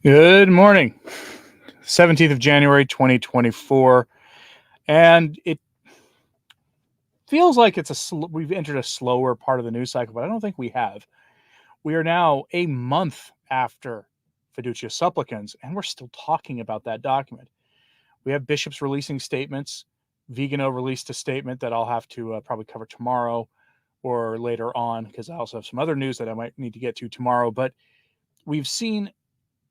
Good morning. 17th of January, 2024. And it feels like we've entered a slower part of the news cycle, but I don't think we have. We are now a month after Fiducius supplicans, and we're still talking about that document. We have bishops releasing statements. Vigano released a statement that I'll have to probably cover tomorrow or later on, because I also have some other news that I might need to get to tomorrow. But we've seen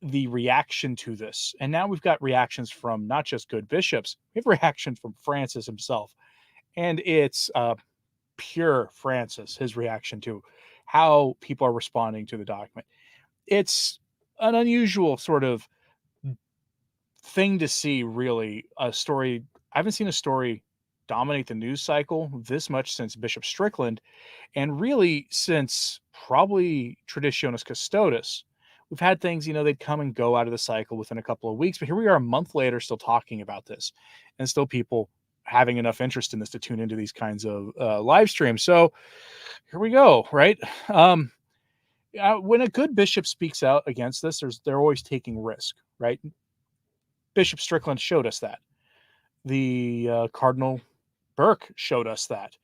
the reaction to this. And now we've got reactions from not just good bishops, we have reactions from Francis himself. And it's pure Francis, his reaction to how people are responding to the document. It's an unusual sort of thing to see, really. A story, I haven't seen a story dominate the news cycle this much since Bishop Strickland, and really since probably Traditionis Custodes. We've had things, they'd come and go out of the cycle within a couple of weeks, but here we are a month later still talking about this, and still people having enough interest in this to tune into these kinds of live streams. So here we go, right? When a good bishop speaks out against this, they're always taking risk, right? Bishop Strickland showed us that. The Cardinal Burke showed us that.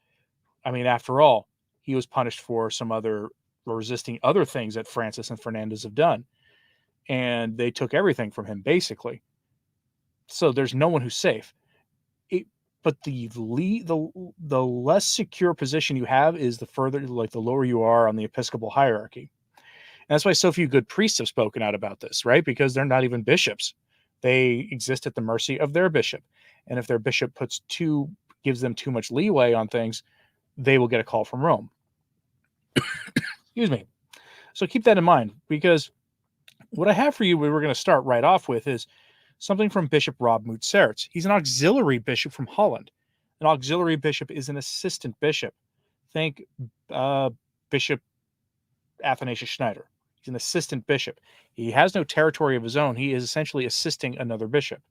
I mean, after all, he was punished for some other resisting other things that Francis and Fernandez have done, and they took everything from him basically. So there's no one who's safe. But the less secure position you have is the further, like the lower you are on the episcopal hierarchy. And that's why so few good priests have spoken out about this, right? Because they're not even bishops. They exist at the mercy of their bishop. And if their bishop gives them too much leeway on things, they will get a call from Rome. Excuse me. So keep that in mind, because what I have for you, we're going to start right off with, is something from Bishop Rob Moutserts. He's an auxiliary bishop from Holland. An auxiliary bishop is an assistant bishop. Think Bishop Athanasius Schneider. He's an assistant bishop. He has no territory of his own. He is essentially assisting another bishop.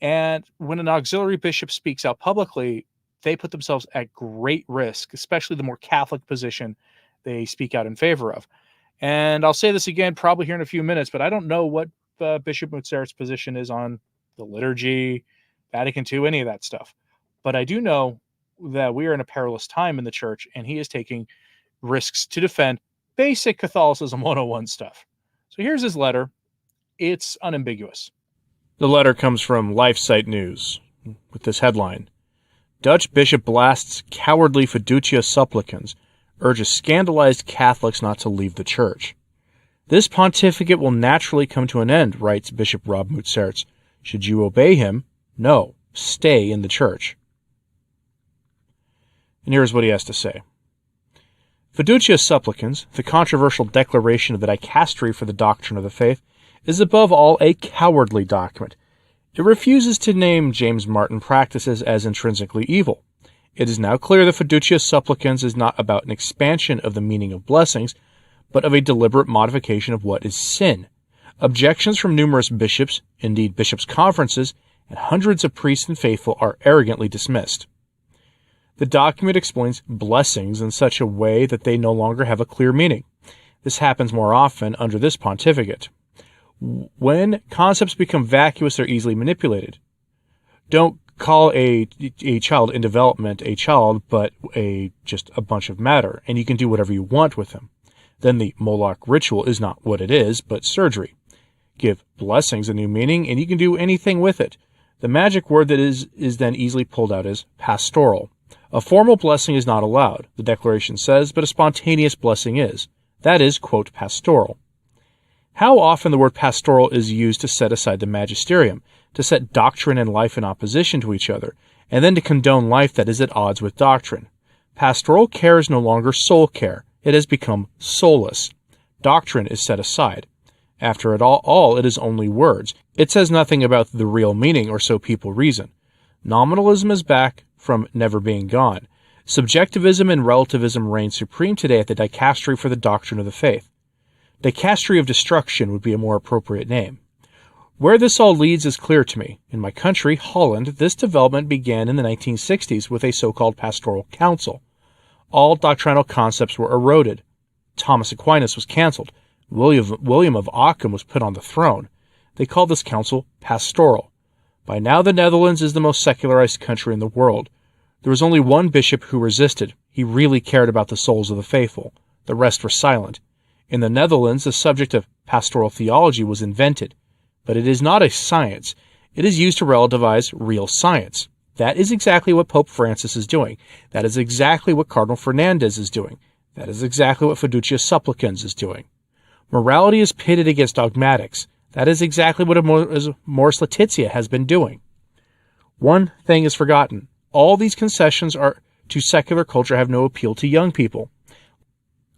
And when an auxiliary bishop speaks out publicly, they put themselves at great risk, especially the more Catholic position they speak out in favor of. And I'll say this again probably here in a few minutes, but I don't know what Bishop Moutserts' position is on the liturgy, Vatican II, any of that stuff. But I do know that we are in a perilous time in the church, and he is taking risks to defend basic Catholicism 101 stuff. So here's his letter. It's unambiguous. The letter comes from LifeSite News with this headline: Dutch bishop blasts cowardly Fiducia supplicans, urges scandalized Catholics not to leave the church. This pontificate will naturally come to an end, writes Bishop Rob Moutserts. Should you obey him? No. Stay in the church. And here's what he has to say. Fiducia supplicans, the controversial declaration of the dicastery for the doctrine of the faith, is above all a cowardly document. It refuses to name James Martin practices as intrinsically evil. It is now clear that Fiducia supplicans is not about an expansion of the meaning of blessings, but of a deliberate modification of what is sin. Objections from numerous bishops, indeed bishops' conferences, and hundreds of priests and faithful are arrogantly dismissed. The document explains blessings in such a way that they no longer have a clear meaning. This happens more often under this pontificate. When concepts become vacuous, they're easily manipulated. Don't call a child in development a child, but just a bunch of matter, and you can do whatever you want with him. Then the Moloch ritual is not what it is, but surgery. Give blessings a new meaning, and you can do anything with it. The magic word that is then easily pulled out is pastoral. A formal blessing is not allowed, the declaration says, but a spontaneous blessing is. That is, quote, pastoral. How often the word pastoral is used to set aside the magisterium, to set doctrine and life in opposition to each other, and then to condone life that is at odds with doctrine. Pastoral care is no longer soul care. It has become soulless. Doctrine is set aside. After all, it is only words. It says nothing about the real meaning, or so people reason. Nominalism is back from never being gone. Subjectivism and relativism reign supreme today at the dicastery for the doctrine of the faith. Dicastery of destruction would be a more appropriate name. Where this all leads is clear to me. In my country, Holland, this development began in the 1960s with a so-called pastoral council. All doctrinal concepts were eroded. Thomas Aquinas was cancelled. William of Ockham was put on the throne. They called this council pastoral. By now the Netherlands is the most secularized country in the world. There was only one bishop who resisted. He really cared about the souls of the faithful. The rest were silent. In the Netherlands, the subject of pastoral theology was invented. But it is not a science. It is used to relativize real science. That is exactly what Pope Francis is doing. That is exactly what Cardinal Fernandez is doing. That is exactly what Fiducius Supplicans is doing. Morality is pitted against dogmatics. That is exactly what Amoris Laetitia has been doing. One thing is forgotten. All these concessions to secular culture have no appeal to young people.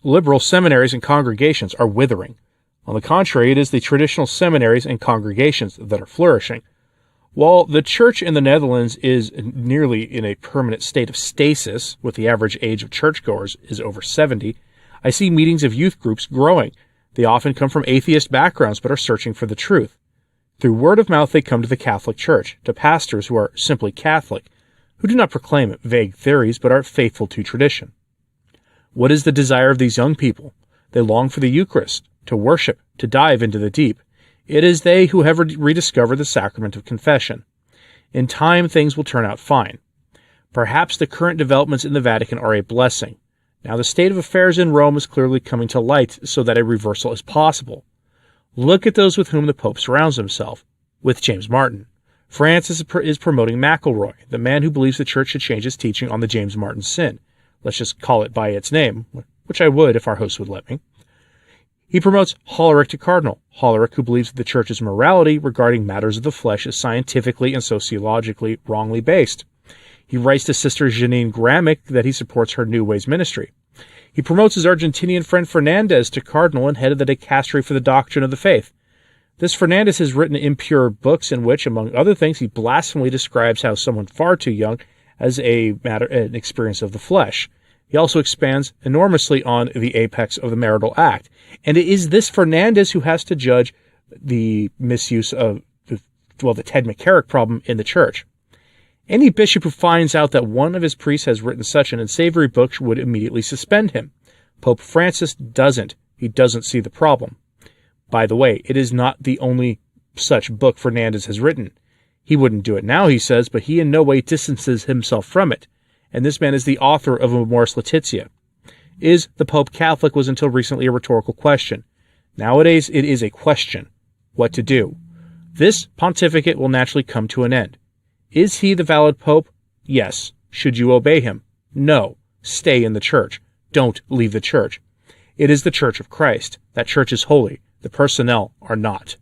Liberal seminaries and congregations are withering. On the contrary, it is the traditional seminaries and congregations that are flourishing. While the church in the Netherlands is nearly in a permanent state of stasis, with the average age of churchgoers is over 70, I see meetings of youth groups growing. They often come from atheist backgrounds but are searching for the truth. Through word of mouth they come to the Catholic Church, to pastors who are simply Catholic, who do not proclaim vague theories but are faithful to tradition. What is the desire of these young people? They long for the Eucharist, to worship, to dive into the deep. It is they who have rediscovered the sacrament of confession. In time, things will turn out fine. Perhaps the current developments in the Vatican are a blessing. Now the state of affairs in Rome is clearly coming to light so that a reversal is possible. Look at those with whom the Pope surrounds himself. With James Martin. Francis is promoting McElroy, the man who believes the Church should change its teaching on the James Martin sin. Let's just call it by its name, which I would if our host would let me. He promotes Hollerich to Cardinal, Hollerich who believes that the Church's morality regarding matters of the flesh is scientifically and sociologically wrongly based. He writes to Sister Janine Gramick that he supports her New Ways ministry. He promotes his Argentinian friend Fernandez to Cardinal and head of the dicastery for the doctrine of the faith. This Fernandez has written impure books in which, among other things, he blasphemily describes how someone far too young has an experience of the flesh. He also expands enormously on the apex of the marital act. And it is this Fernandez who has to judge the misuse of, the Ted McCarrick problem in the Church. Any bishop who finds out that one of his priests has written such an unsavory book would immediately suspend him. Pope Francis doesn't. He doesn't see the problem. By the way, it is not the only such book Fernandez has written. He wouldn't do it now, he says, but he in no way distances himself from it. And this man is the author of Amoris Laetitia. Is the Pope Catholic was until recently a rhetorical question. Nowadays it is a question. What to do? This pontificate will naturally come to an end. Is he the valid Pope? Yes. Should you obey him? No. Stay in the Church. Don't leave the Church. It is the Church of Christ. That Church is holy. The personnel are not.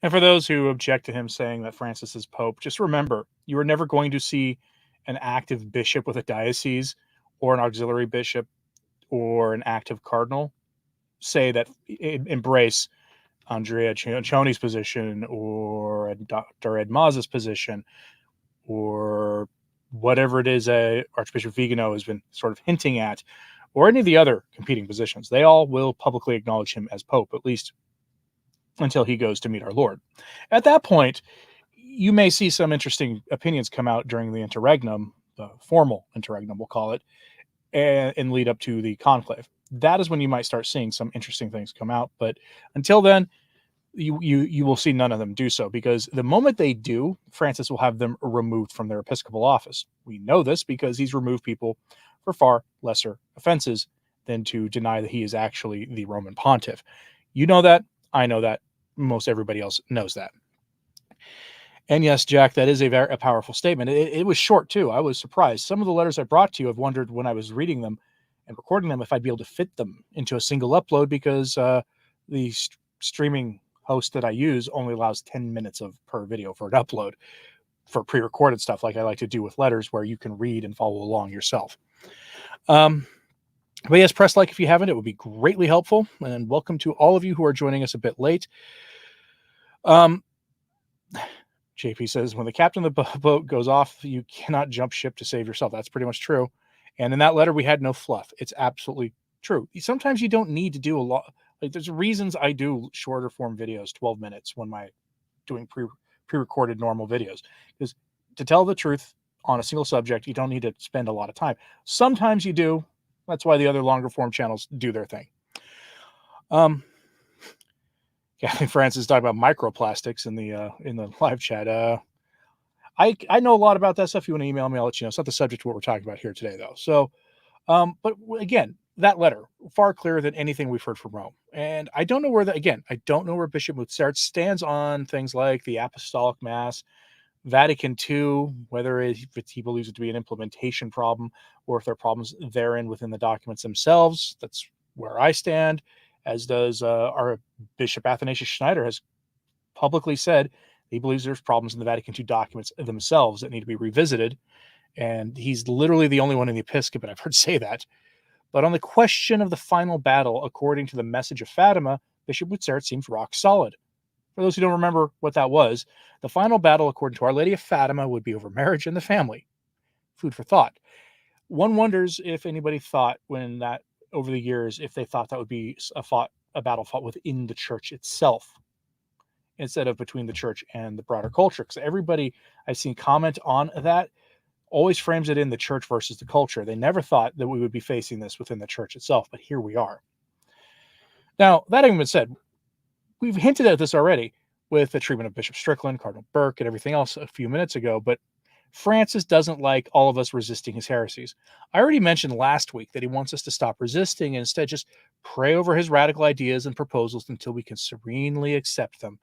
And for those who object to him saying that Francis is Pope, just remember, you are never going to see an active bishop with a diocese or an auxiliary bishop or an active cardinal say that embrace Andrea Ciancioni's position or Dr. Ed Mazza's position or whatever it is Archbishop Vigano has been sort of hinting at, or any of the other competing positions. They all will publicly acknowledge him as Pope, at least until he goes to meet our Lord. At that point, you may see some interesting opinions come out during the interregnum, the formal interregnum, we'll call it, and lead up to the conclave. That is when you might start seeing some interesting things come out. But until then, you will see none of them do so, because the moment they do, Francis will have them removed from their episcopal office. We know this because he's removed people for far lesser offenses than to deny that he is actually the Roman pontiff. You know that. I know that. Most everybody else knows that. And yes, Jack, that is a powerful statement. It was short, too. I was surprised. Some of the letters I brought to you, I've wondered when I was reading them and recording them if I'd be able to fit them into a single upload, because the streaming host that I use only allows 10 minutes per video for an upload for pre-recorded stuff like I like to do with letters, where you can read and follow along yourself. But yes, press like if you haven't. It would be greatly helpful. And welcome to all of you who are joining us a bit late. JP says, when the captain of the boat goes off, you cannot jump ship to save yourself. That's pretty much true. And in that letter, we had no fluff. It's absolutely true. Sometimes you don't need to do a lot. Like, there's reasons I do shorter form videos, 12 minutes, when I'm doing pre-recorded normal videos. Because to tell the truth on a single subject, you don't need to spend a lot of time. Sometimes you do, That's why the other longer form channels do their thing. Kathy Francis talking about microplastics in the live chat. I know a lot about that stuff. If you want to email me, I'll let you know. It's not the subject of what we're talking about here today, though. So, but again, that letter, far clearer than anything we've heard from Rome. And I don't know where I don't know where Bishop Mutsert stands on things like the Apostolic Mass, Vatican II, whether he believes it to be an implementation problem or if there are problems therein within the documents themselves. That's where I stand, as does our Bishop Athanasius Schneider has publicly said he believes there's problems in the Vatican II documents themselves that need to be revisited. And he's literally the only one in the episcopate I've heard say that. But on the question of the final battle, according to the message of Fatima, Bishop Mutsert seems rock solid. For those who don't remember what that was, the final battle, according to Our Lady of Fatima, would be over marriage and the family. Food for thought. One wonders if anybody thought when that, over the years, if they thought that would be a battle fought within the church itself instead of between the church and the broader culture. Because everybody I've seen comment on that always frames it in the church versus the culture. They never thought that we would be facing this within the church itself, but here we are. Now, that having been said, we've hinted at this already with the treatment of Bishop Strickland, Cardinal Burke, and everything else a few minutes ago, but Francis doesn't like all of us resisting his heresies. I already mentioned last week that he wants us to stop resisting and instead just pray over his radical ideas and proposals until we can serenely accept them.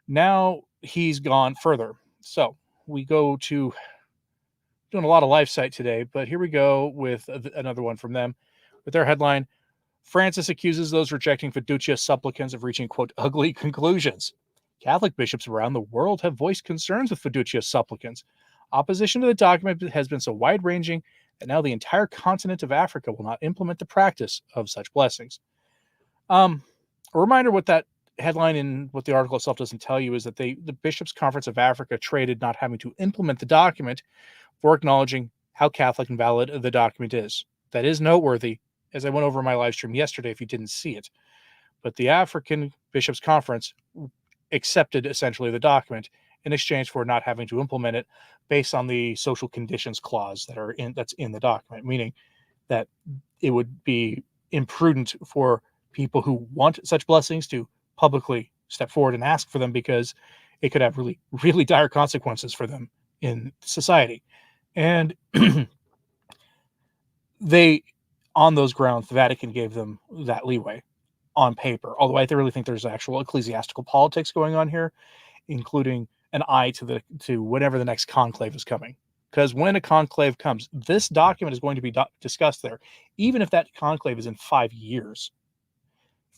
Now he's gone further. So we go to doing a lot of live site today, but here we go with another one from them with their headline: Francis accuses those rejecting Fiducius supplicans of reaching, quote, ugly conclusions. Catholic bishops around the world have voiced concerns with Fiducius supplicans. Opposition to the document has been so wide-ranging that now the entire continent of Africa will not implement the practice of such blessings. A reminder what that headline and what the article itself doesn't tell you is that the Bishops' Conference of Africa traded not having to implement the document for acknowledging how Catholic and valid the document is. That is noteworthy, as I went over in my live stream yesterday if you didn't see it. But the African Bishops' Conference accepted essentially the document in exchange for not having to implement it based on the social conditions clause that's in the document, meaning that it would be imprudent for people who want such blessings to publicly step forward and ask for them because it could have really, really dire consequences for them in society. And on those grounds, the Vatican gave them that leeway on paper. Although I really think there's actual ecclesiastical politics going on here, including an eye to whatever the next conclave is coming. Because when a conclave comes, this document is going to be discussed there, even if that conclave is in 5 years.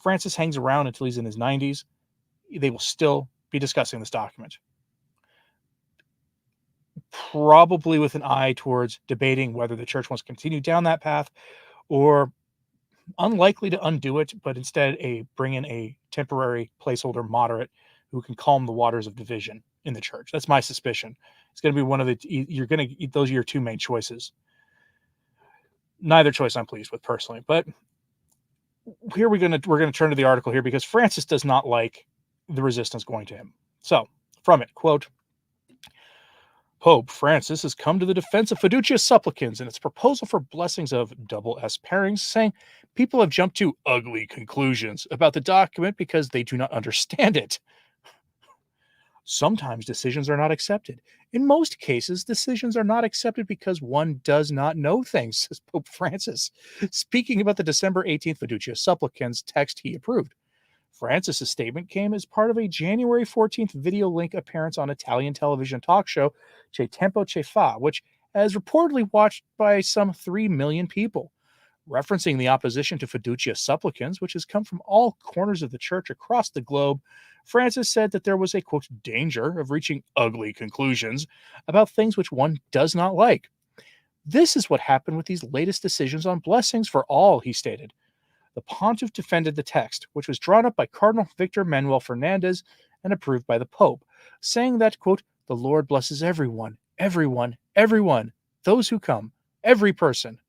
Francis hangs around until he's in his 90s. They will still be discussing this document. Probably with an eye towards debating whether the church wants to continue down that path, or unlikely to undo it, but instead bring in a temporary placeholder moderate who can calm the waters of division in the church. That's my suspicion. It's going to be one of those are your two main choices. Neither choice I'm pleased with personally, but here we're going to turn to the article here because Francis does not like the resistance going to him. So from it, quote, Pope Francis has come to the defense of Fiducius supplicans and its proposal for blessings of double S pairings, saying people have jumped to ugly conclusions about the document because they do not understand it. Sometimes decisions are not accepted. In most cases, decisions are not accepted because one does not know things, says Pope Francis, speaking about the December 18th Fiducius supplicans text he approved. Francis's statement came as part of a January 14th video link appearance on Italian television talk show Che Tempo Che Fa, which has reportedly watched by some 3 million people. Referencing the opposition to Fiducius supplicans, which has come from all corners of the church across the globe, Francis said that there was a, quote, danger of reaching ugly conclusions about things which one does not like. This is what happened with these latest decisions on blessings for all, he stated. The pontiff defended the text, which was drawn up by Cardinal Victor Manuel Fernandez and approved by the Pope, saying that, quote, the Lord blesses everyone, everyone, everyone, those who come, every person.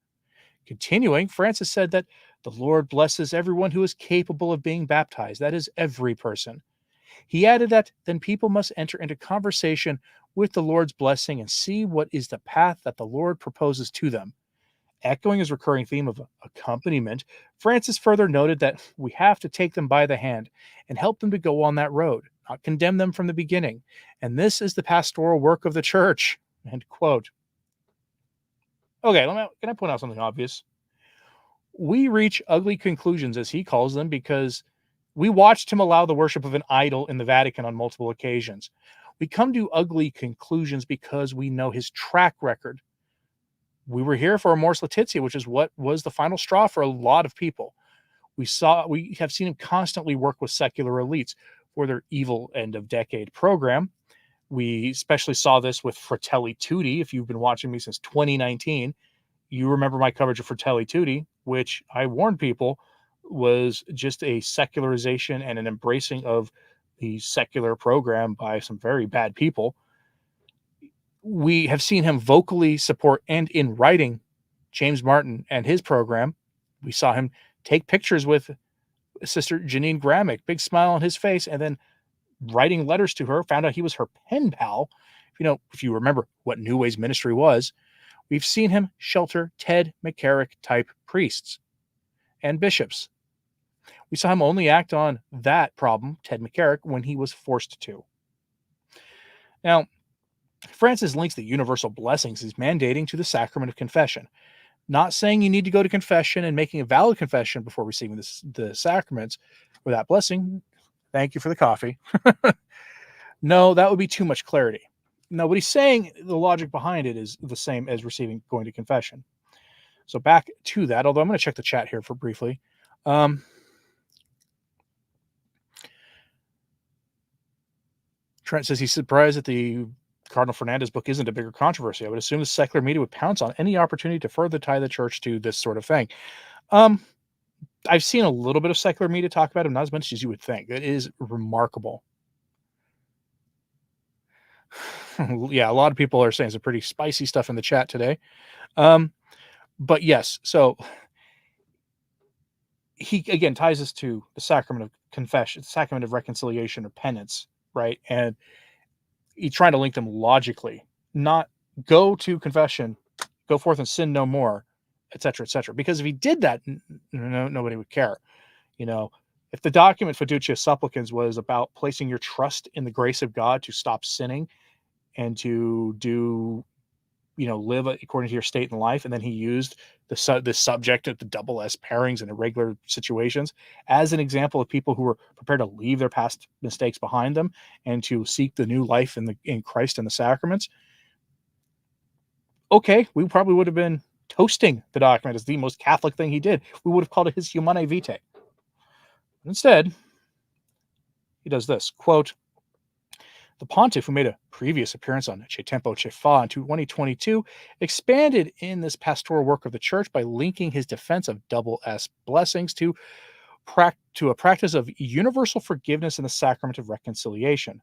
Continuing, Francis said that the Lord blesses everyone who is capable of being baptized, that is, every person. He added that then people must enter into conversation with the Lord's blessing and see what is the path that the Lord proposes to them. Echoing his recurring theme of accompaniment, Francis further noted that we have to take them by the hand and help them to go on that road, not condemn them from the beginning. And this is the pastoral work of the church. End quote. Okay, can I point out something obvious? We reach ugly conclusions, as he calls them, because we watched him allow the worship of an idol in the Vatican on multiple occasions. We come to ugly conclusions because we know his track record. We were here for Remorse Laetitia, which is what was the final straw for a lot of people. We have seen him constantly work with secular elites for their evil end of decade program. We especially saw this with Fratelli Tutti. If you've been watching me since 2019, you remember my coverage of Fratelli Tutti, which I warned people was just a secularization and an embracing of the secular program by some very bad people. We have seen him vocally support and in writing James Martin and his program. We saw him take pictures with Sister Janine Gramick, big smile on his face, and then writing letters to her, found out he was her pen pal. If you remember what New Way's ministry was, we've seen him shelter Ted McCarrick type priests and bishops. We saw him only act on that problem, Ted McCarrick, when he was forced to. Now, Francis links the universal blessings he's mandating to the sacrament of confession. Not saying you need to go to confession and making a valid confession before receiving the sacraments or that blessing. Thank you for the coffee. No, that would be too much clarity. No, what he's saying, the logic behind it is the same as going to confession. So back to that, although I'm going to check the chat here for briefly. Trent says he's surprised that the Cardinal Fernandez book isn't a bigger controversy. I would assume the secular media would pounce on any opportunity to further tie the church to this sort of thing. I've seen a little bit of secular media talk about him, not as much as you would think. It is remarkable. Yeah, a lot of people are saying some pretty spicy stuff in the chat today. But yes, so he again ties us to the sacrament of confession, the sacrament of reconciliation or penance, right? And he's trying to link them logically, not go to confession, go forth and sin no more, etc., etc. Because if he did that, nobody would care. If the document Fiducius Supplicans was about placing your trust in the grace of God to stop sinning and to do, live according to your state in life, and then he used the subject of the double S pairings in irregular situations as an example of people who were prepared to leave their past mistakes behind them and to seek the new life in Christ and the sacraments. Okay, we probably would have been toasting the document as the most Catholic thing he did. We would have called it his Humanae Vitae. Instead, he does this, quote, the pontiff, who made a previous appearance on Che Tempo Che Fa in 2022, expanded in this pastoral work of the church by linking his defense of double S blessings to a practice of universal forgiveness in the sacrament of reconciliation.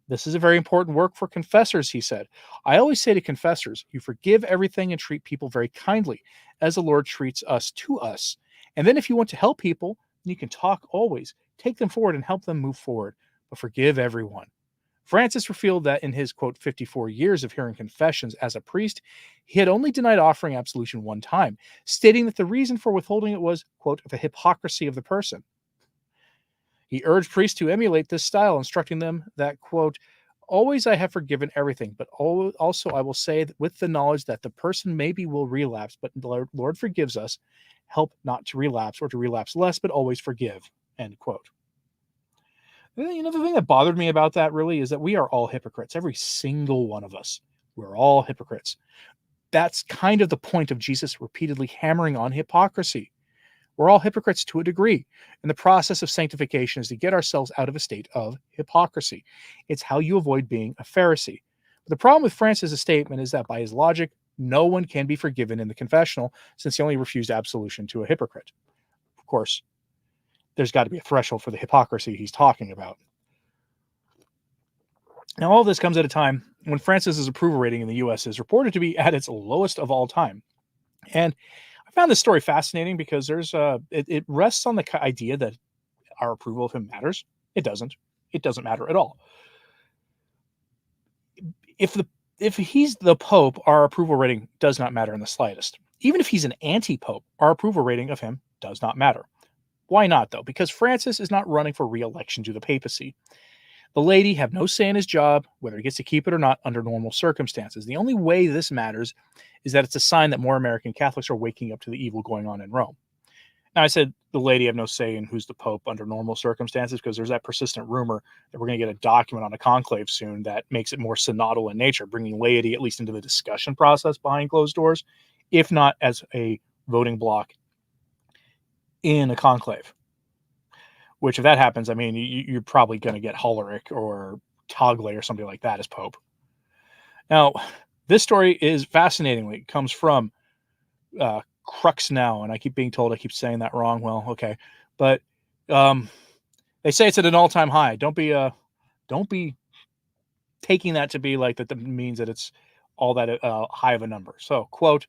This is a very important work for confessors, he said. I always say to confessors, you forgive everything and treat people very kindly, as the Lord treats us to us. And then if you want to help people, you can talk always, take them forward and help them move forward, but forgive everyone. Francis revealed that in his, quote, 54 years of hearing confessions as a priest, he had only denied offering absolution one time, stating that the reason for withholding it was, quote, the hypocrisy of the person. He urged priests to emulate this style, instructing them that, quote, always I have forgiven everything, but also I will say that with the knowledge that the person maybe will relapse, but the Lord forgives us, help not to relapse or to relapse less, but always forgive, end quote. The thing that bothered me about that really is that we are all hypocrites. Every single one of us. We're all hypocrites. That's kind of the point of Jesus repeatedly hammering on hypocrisy. We're all hypocrites to a degree. And the process of sanctification is to get ourselves out of a state of hypocrisy. It's how you avoid being a Pharisee. But the problem with Francis' statement is that by his logic, no one can be forgiven in the confessional since he only refused absolution to a hypocrite. Of course, there's got to be a threshold for the hypocrisy he's talking about. Now, all this comes at a time when Francis's approval rating in the U.S. is reported to be at its lowest of all time. And I found this story fascinating because it rests on the idea that our approval of him matters. It doesn't. It doesn't matter at all. If he's the Pope, our approval rating does not matter in the slightest. Even if he's an anti-pope, our approval rating of him does not matter. Why not, though? Because Francis is not running for re-election to the papacy. The laity have no say in his job, whether he gets to keep it or not, under normal circumstances. The only way this matters is that it's a sign that more American Catholics are waking up to the evil going on in Rome. Now, I said the laity have no say in who's the pope under normal circumstances because there's that persistent rumor that we're going to get a document on a conclave soon that makes it more synodal in nature, bringing laity at least into the discussion process behind closed doors, if not as a voting bloc in a conclave. Which, if that happens, I mean, you're probably going to get Hollerich or Tagle or somebody like that as pope. Now, this story is fascinatingly comes from Crux Now, and I keep being told I keep saying that wrong. Well, okay, but they say it's at an all-time high. Don't be taking that to be like that means that it's all that high of a number. So, quote,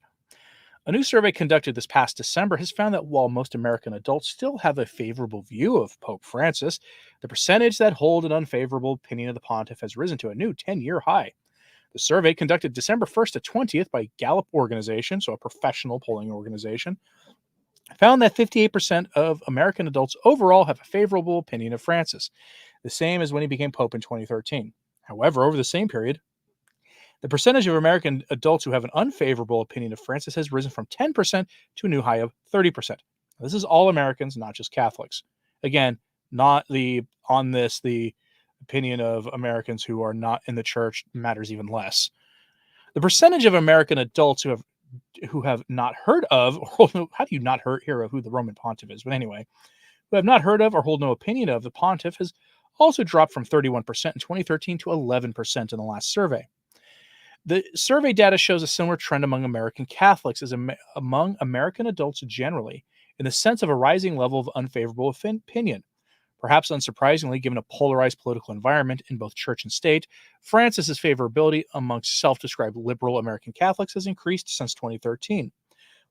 a new survey conducted this past December has found that while most American adults still have a favorable view of Pope Francis, the percentage that hold an unfavorable opinion of the pontiff has risen to a new 10-year high. The survey, conducted December 1st to 20th by Gallup organization, so a professional polling organization, found that 58% of American adults overall have a favorable opinion of Francis, the same as when he became Pope in 2013. However, over the same period, the percentage of American adults who have an unfavorable opinion of Francis has risen from 10% to a new high of 30%. Now, this is all Americans, not just Catholics. Again, not the opinion of Americans who are not in the church matters even less. The percentage of American adults who have not heard of, or how do you not hear of who the Roman pontiff is? But anyway, who have not heard of or hold no opinion of the pontiff has also dropped from 31% in 2013 to 11% in the last survey. The survey data shows a similar trend among American Catholics as among American adults generally, in the sense of a rising level of unfavorable opinion. Perhaps unsurprisingly, given a polarized political environment in both church and state, Francis's favorability amongst self-described liberal American Catholics has increased since 2013,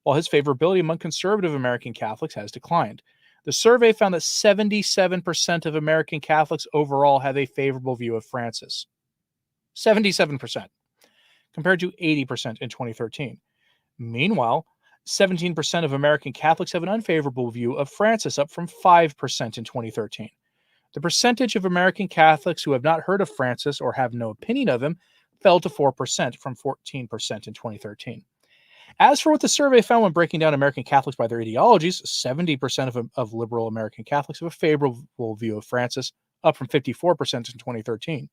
while his favorability among conservative American Catholics has declined. The survey found that 77% of American Catholics overall have a favorable view of Francis. 77%. Compared to 80% in 2013. Meanwhile, 17% of American Catholics have an unfavorable view of Francis, up from 5% in 2013. The percentage of American Catholics who have not heard of Francis or have no opinion of him fell to 4% from 14% in 2013. As for what the survey found when breaking down American Catholics by their ideologies, 70% of liberal American Catholics have a favorable view of Francis, up from 54% in 2013.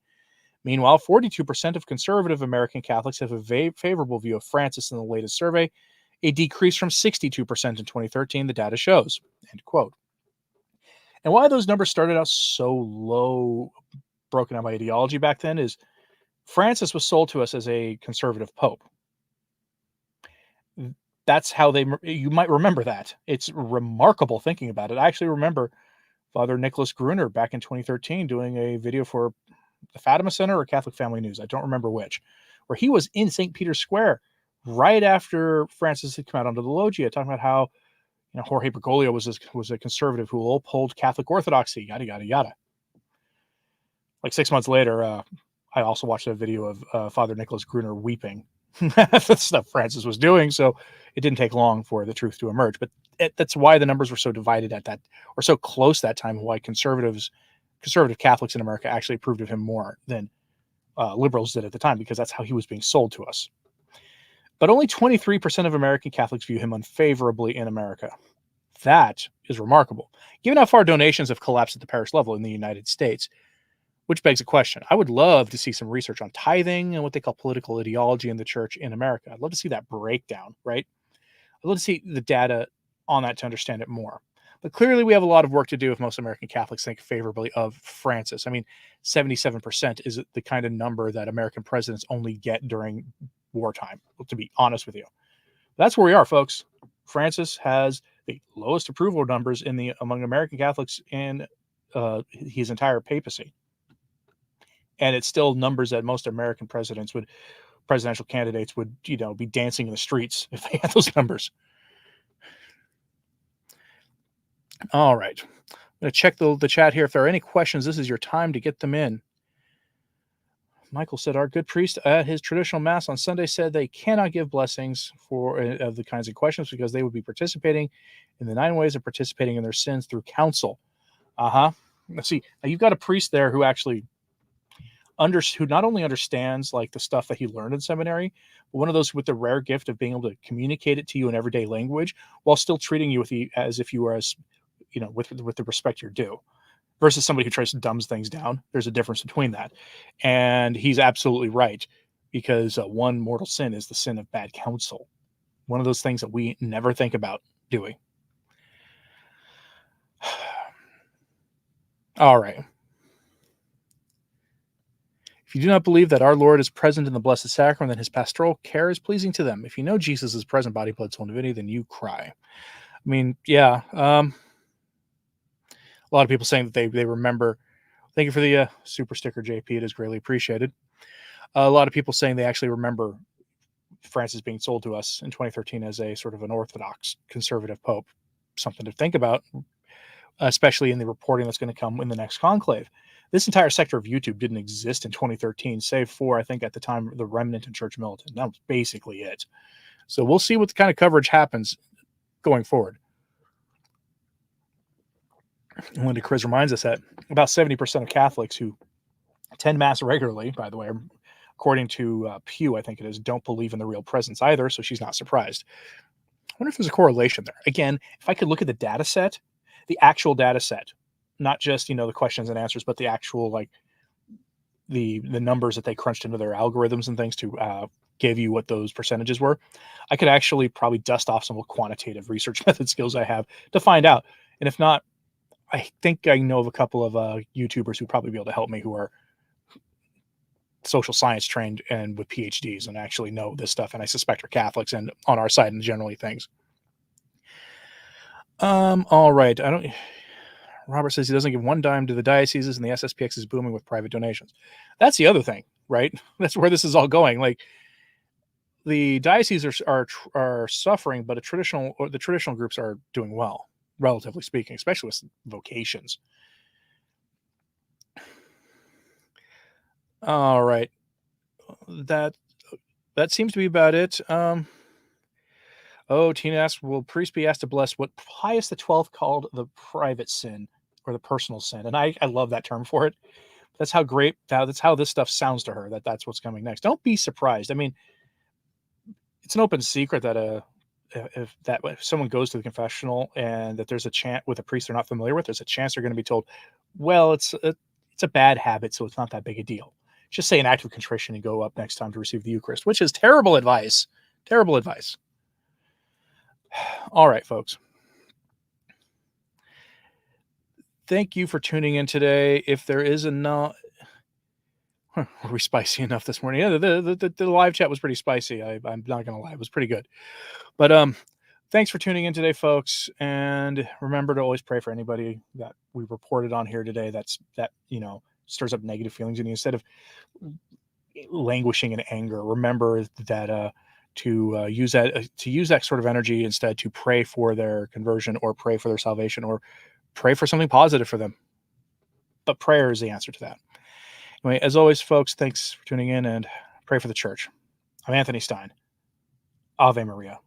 Meanwhile, 42% of conservative American Catholics have a favorable view of Francis in the latest survey, a decrease from 62% in 2013, the data shows. End quote. And why those numbers started out so low, broken down by ideology back then, is Francis was sold to us as a conservative pope. That's how you might remember that. It's remarkable thinking about it. I actually remember Father Nicholas Gruner back in 2013 doing a video for the Fatima Center or Catholic Family News, I don't remember which, where he was in St. Peter's Square right after Francis had come out onto the loggia, talking about how Jorge Bergoglio was a conservative who will uphold Catholic orthodoxy, yada, yada, yada. Like 6 months later, I also watched a video of Father Nicholas Gruner weeping at the stuff Francis was doing, so it didn't take long for the truth to emerge. But that's why the numbers were so divided at that, or so close that time, why conservative Catholics in America actually approved of him more than liberals did at the time, because that's how he was being sold to us. But only 23% of American Catholics view him unfavorably in America. That is remarkable, given how far donations have collapsed at the parish level in the United States, which begs a question. I would love to see some research on tithing and what they call political ideology in the church in America. I'd love to see that breakdown, right? I'd love to see the data on that to understand it more. But clearly, we have a lot of work to do if most American Catholics think favorably of Francis. I mean, 77% is the kind of number that American presidents only get during wartime, to be honest with you. That's where we are, folks. Francis has the lowest approval numbers among American Catholics in his entire papacy. And it's still numbers that most American presidential candidates would, be dancing in the streets if they had those numbers. All right. I'm going to check the chat here. If there are any questions, this is your time to get them in. Michael said, our good priest at his traditional mass on Sunday said they cannot give blessings for of the kinds of questions because they would be participating in the 9 ways of participating in their sins through counsel. Let's see. You've got a priest there who actually who not only understands like the stuff that he learned in seminary, but one of those with the rare gift of being able to communicate it to you in everyday language while still treating you as if you were with the respect you're due, versus somebody who tries to dumbs things down. There's a difference between that. And he's absolutely right, because one mortal sin is the sin of bad counsel. One of those things that we never think about doing. All right. If you do not believe that our Lord is present in the Blessed Sacrament, then his pastoral care is pleasing to them. If you know Jesus is present, body, blood, soul, and divinity, then you cry. I mean, yeah. A lot of people saying that they remember. Thank you for the super sticker, JP. It is greatly appreciated. A lot of people saying they actually remember Francis being sold to us in 2013 as a sort of an Orthodox conservative pope. Something to think about, especially in the reporting that's going to come in the next conclave. This entire sector of YouTube didn't exist in 2013, save for, I think, at the time, the remnant and Church Militant. That was basically it. So we'll see what kind of coverage happens going forward. And Linda Chris reminds us that about 70% of Catholics who attend Mass regularly, by the way, according to Pew, I think it is, don't believe in the real presence either, so she's not surprised. I wonder if there's a correlation there. Again, if I could look at the data set, the actual data set, not just, the questions and answers, but the actual, like, the numbers that they crunched into their algorithms and things to give you what those percentages were, I could actually probably dust off some quantitative research method skills I have to find out. And if not, I think I know of a couple of YouTubers who probably be able to help me, who are social science trained and with PhDs and actually know this stuff. And I suspect are Catholics and on our side and generally things. All right. Robert says he doesn't give one dime to the dioceses, and the SSPX is booming with private donations. That's the other thing, right? That's where this is all going. Like, the dioceses are suffering, but the traditional groups are doing well, relatively speaking, especially with vocations. All right. That seems to be about it. Tina asks, will priests be asked to bless what Pius XII called the private sin or the personal sin? And I love that term for it. That's how great, that's how this stuff sounds to her, that's what's coming next. Don't be surprised. I mean, it's an open secret that if someone goes to the confessional and that there's a chant with a priest they're not familiar with, there's a chance they're going to be told, well, it's a bad habit, so it's not that big a deal. Just say an act of contrition and go up next time to receive the Eucharist, which is terrible advice. Terrible advice. All right, folks. Thank you for tuning in today. If there is were we spicy enough this morning? Yeah, the live chat was pretty spicy. I'm not going to lie. It was pretty good. But thanks for tuning in today, folks. And remember to always pray for anybody that we reported on here today that stirs up negative feelings in you. Instead of languishing in anger, remember that to use that sort of energy instead to pray for their conversion or pray for their salvation or pray for something positive for them. But prayer is the answer to that. Anyway, as always, folks, thanks for tuning in and pray for the church. I'm Anthony Stine. Ave Maria.